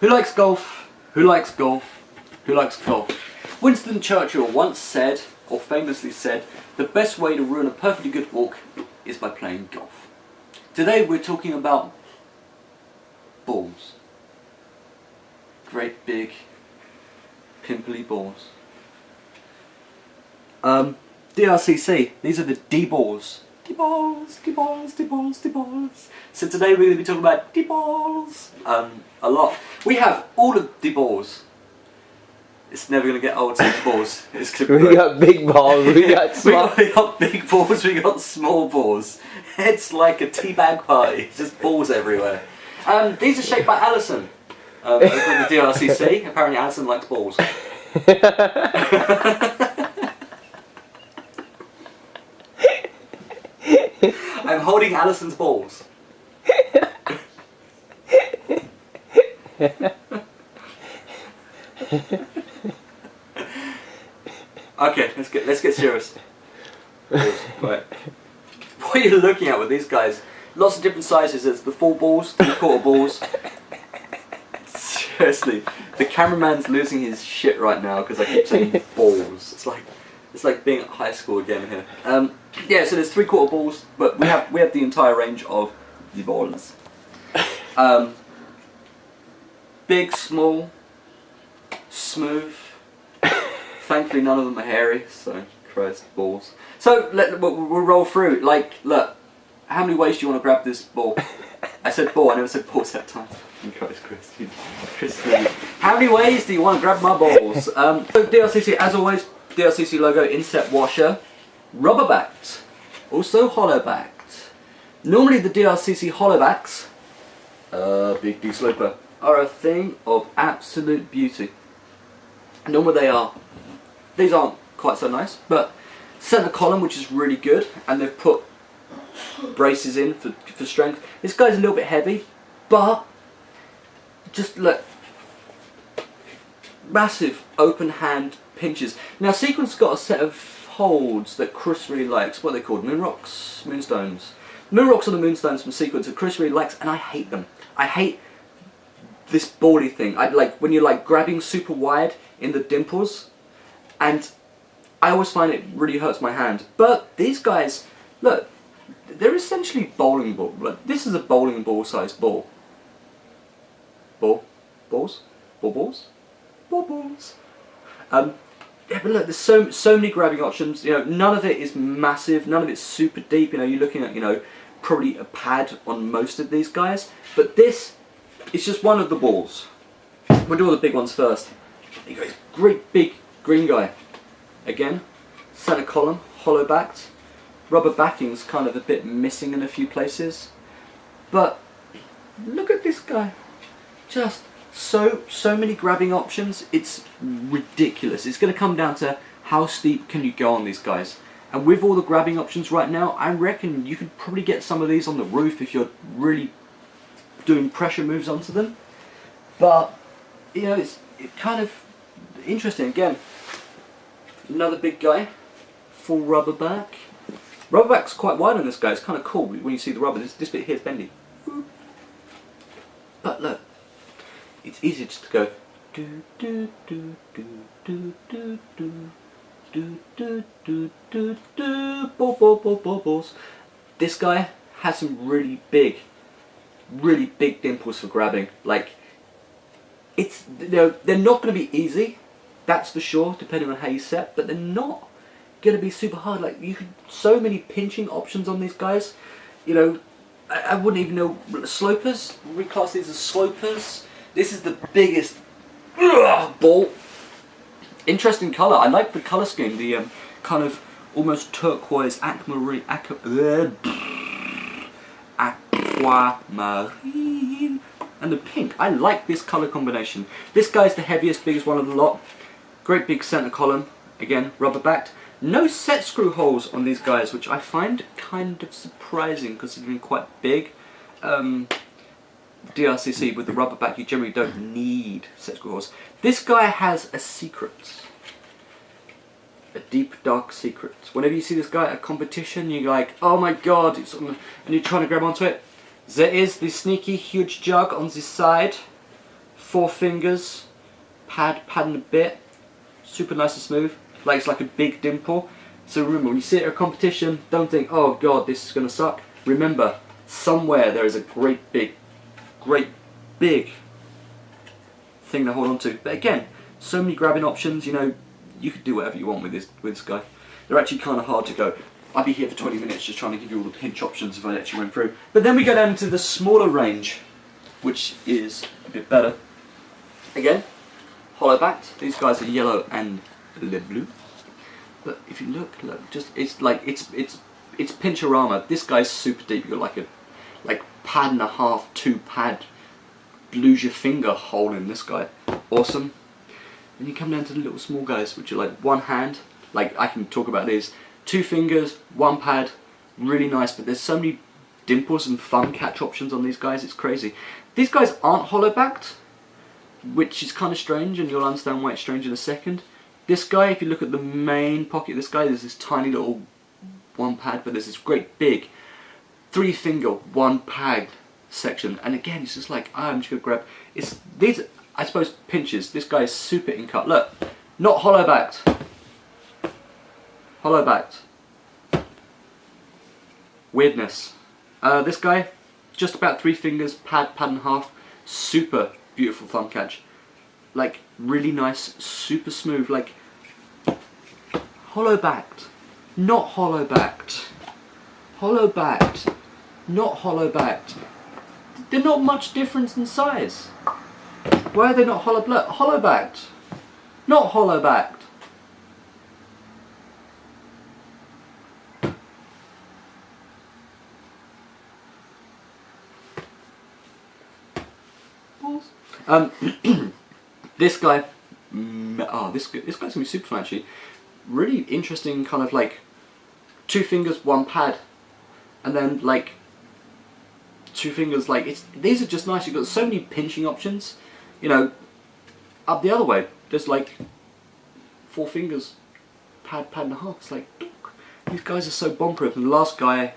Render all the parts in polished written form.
Who likes golf? Who likes golf? Who likes golf? Winston Churchill once said, or famously said, the best way to ruin a perfectly good walk is by playing golf. Today we're talking about balls. Great big, pimply balls. DRCC, these are the D-balls. D-balls, D-balls, D-balls, D-balls. So today we're going to be talking about D-balls a lot. We have all of D-balls. It's never going to get old, these balls. It's gonna we got big balls, we got small. we got big balls, we got small balls. It's like a teabag party, just balls everywhere. These are shaped by Alison over at the DRCC. Apparently Alison likes balls. I'm holding Alison's balls. Okay, let's get serious. Right. What are you looking at with these guys? Lots of different sizes. There's the 4 balls, 3/4 balls. Seriously, the cameraman's losing his shit right now because I keep saying balls. It's like being at high school again here. Yeah, so there's 3/4 balls, but we have the entire range of the balls. Big, small, smooth. Thankfully, none of them are hairy. So, Christ, balls. So we'll roll through. Like, look, how many ways do you want to grab this ball? I said ball. I never said balls that time. Christ, Chris. How many ways do you want to grab my balls? So DRCC, as always, DRCC logo, inset washer, rubber backed, also hollow backed. Normally the DRCC hollow backs, big D sloper, are a thing of absolute beauty. Normally they are. These aren't quite so nice, but centre column, which is really good, and they've put braces in for strength. This guy's a little bit heavy, but just look, massive open hand pinches. Now Sequence got a set of holds that Chris really likes. What are they called? Moon rocks? Moonstones. Moon rocks are the moonstones from Sequence that Chris really likes, and I hate them. I hate this bally thing. I like when you're like grabbing super wide in the dimples, and I always find it really hurts my hand. But these guys, look, they're essentially bowling ball. Like, this is a bowling ball sized ball. Balls? Balls? Yeah, but look, there's so many grabbing options. You know, none of it is massive. None of it's super deep. You know, you're looking at, you know, probably a pad on most of these guys. But this is just one of the balls. We'll do all the big ones first. There you go. Great big green guy. Again, centre column, hollow backed. Rubber backing's kind of a bit missing in a few places. But look at this guy. Just so many grabbing options. It's ridiculous. It's going to come down to how steep can you go on these guys. And with all the grabbing options right now, I reckon you could probably get some of these on the roof if you're really doing pressure moves onto them. But you know, it's kind of interesting. Again, another big guy, full rubber back. Rubber back's quite wide on this guy. It's kind of cool when you see the rubber. This bit here is bendy. But look, it's easy just to go do do do do do do do do do do do do balls. This guy has some really big dimples for grabbing. Like, it's, you know, they're not going to be easy, that's for sure, depending on how you set, but they're not going to be super hard. Like, you could, so many pinching options on these guys. You know, I wouldn't even know. Slopers, we class these as slopers. This is the biggest ball. Interesting colour. I like the colour scheme. The kind of almost turquoise aquamarine, and the pink. I like this colour combination. This guy's the heaviest, biggest one of the lot. Great big centre column. Again, rubber backed. No set screw holes on these guys, which I find kind of surprising because they've been quite big. DRCC with the rubber back, you generally don't need set screw holes. This guy has a secret. A deep, dark secret. Whenever you see this guy at a competition, you're like, oh my god, and you're trying to grab onto it. There is the sneaky, huge jug on this side 4 fingers, padding a bit, super nice and smooth, like it's like a big dimple. So remember, when you see it at a competition, don't think, oh god, this is going to suck. Remember, somewhere there is a great big thing to hold on to. But again, so many grabbing options, you know, you could do whatever you want with this guy. They're actually kind of hard to go. I'd be here for 20 minutes just trying to give you all the pinch options if I actually went through. But then we go down to the smaller range, which is a bit better. Again, hollow backed. These guys are yellow and blue. But if you look, just it's like it's Pincharama. This guy's super deep. You've got like pad and a half, 2 pad, blues your finger hole in this guy. Awesome. Then you come down to the little small guys, which are like 1 hand. Like I can talk about these. 2 fingers, 1 pad, really nice. But there's so many dimples and fun catch options on these guys. It's crazy. These guys aren't hollow backed, which is kind of strange, and you'll understand why it's strange in a second. This guy, if you look at the main pocket of this guy, there's this tiny little 1 pad, but there's this great big 3 finger 1 pad section. And again, it's just like, I'm just gonna grab. These, I suppose, pinches. This guy is super in cut. Look, not hollow backed. Hollow backed. Weirdness. This guy, just about 3 fingers, pad and a half. Super beautiful thumb catch. Like really nice, super smooth, like hollow backed, not hollow backed, hollow backed, not hollow backed. They're not much difference in size. Why are they not hollow backed? Not hollow backed. This guy, this guy's gonna be super fun actually. Really interesting, kind of like 2 fingers, 1 pad, and then like 2 fingers. Like these are just nice. You've got so many pinching options. You know, up the other way, there's like 4 fingers, pad and a half. It's like these guys are so bomb proof. And the last guy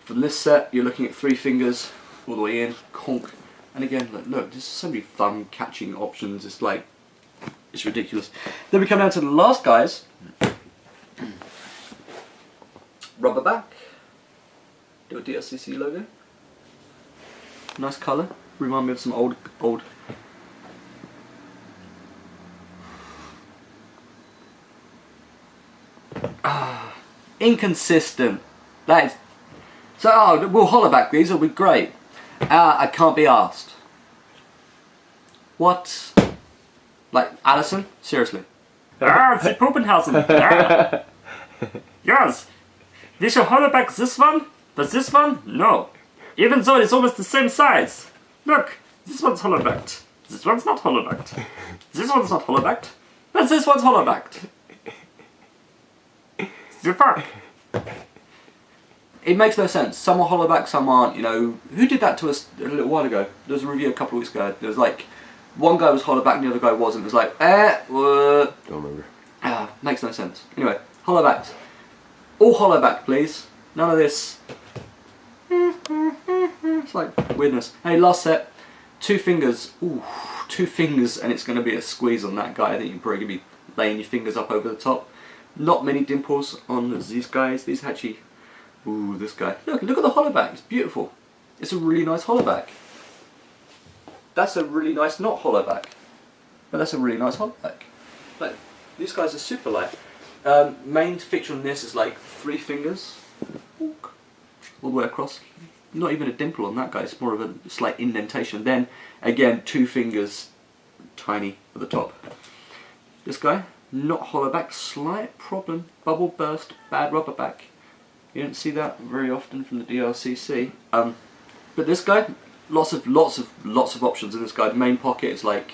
from this set, you're looking at 3 fingers all the way in, conk. And again, look, there's so many fun catching options. It's like, it's ridiculous. Then we come down to the last guys. Rubber back. Do a DLCC logo. Nice colour. Remind me of some old. Inconsistent. That is. So, we'll hollow back these. It'll be great. I can't be asked. What? Like, Alison? Seriously. Sie Puppenhausen. Ah. Yes. We should hollow back this one, but this one, no. Even though it's almost the same size. Look, this one's hollow backed. This one's not hollow backed. This one's not hollow backed, but this one's hollow backed. The fuck? It makes no sense. Some are hollow back, some aren't. You know, who did that to us a little while ago? There was a review a couple of weeks ago. There was like, one guy was hollow back and the other guy wasn't. It was like, what? Don't remember. Makes no sense. Anyway, hollow backed. All hollow back, please. None of this. It's like weirdness. Hey, last set. 2 fingers. Ooh, 2 fingers, and it's going to be a squeeze on that guy. I think you're probably going to be laying your fingers up over the top. Not many dimples on these guys. These actually. Ooh, this guy. Look at the hollow back. It's beautiful. It's a really nice hollow back. That's a really nice not hollow back. But that's a really nice hollow back. Like, these guys are super light. Main feature on this is like 3 fingers. All the way across. Not even a dimple on that guy. It's more of a slight indentation. Then, again, 2 fingers. Tiny at the top. This guy, not hollow back. Slight problem. Bubble burst. Bad rubber back. You don't see that very often from the DRCC. But this guy, lots of options in this guy. The main pocket is like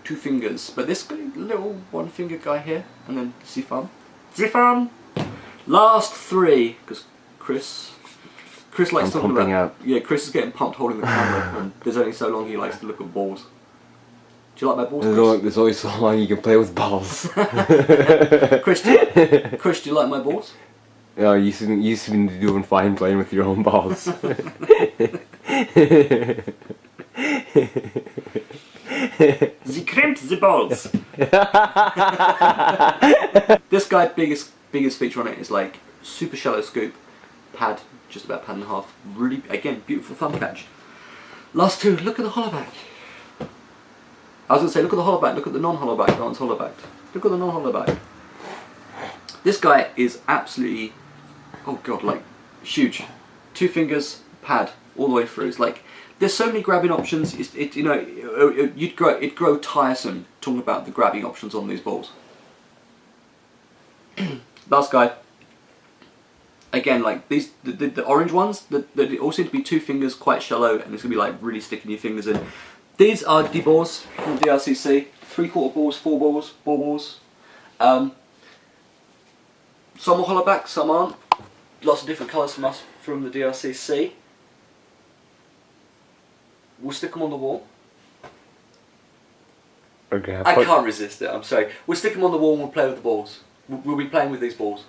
2 fingers, but this little 1 finger guy here, and then Zifan. Last 3, because Chris likes talking about. Out. Yeah, Chris is getting pumped holding the camera, and there's only so long he likes to look at balls. Do you like my balls, Chris? There's always so long you can play with balls. Chris, do you like my balls? Yeah, you used to be doing fine playing with your own balls. Sie crimpt the balls. This guy, biggest feature on it is like super shallow scoop, pad, just about pad and a half. Really, again, beautiful thumb catch. Last two, look at the hollow back. I was going to say, look at the hollow back, look at the non-hollow back, that one's hollow back. Look at the non-hollow back. This guy is absolutely, oh god, like, huge. 2 fingers, pad, all the way through. It's like, there's so many grabbing options, it'd grow tiresome talking about the grabbing options on these balls. Last guy. Again, like these, the orange ones, they all seem to be 2 fingers, quite shallow, and it's going to be like really sticking your fingers in. These are D balls from DRCC, 3/4 balls, 4 balls, 4 balls. Some are hollow back, some aren't. Lots of different colours from us from the DRCC. We'll stick them on the wall. Okay. I can't resist it, I'm sorry. We'll stick them on the wall and we'll play with the balls. We'll be playing with these balls.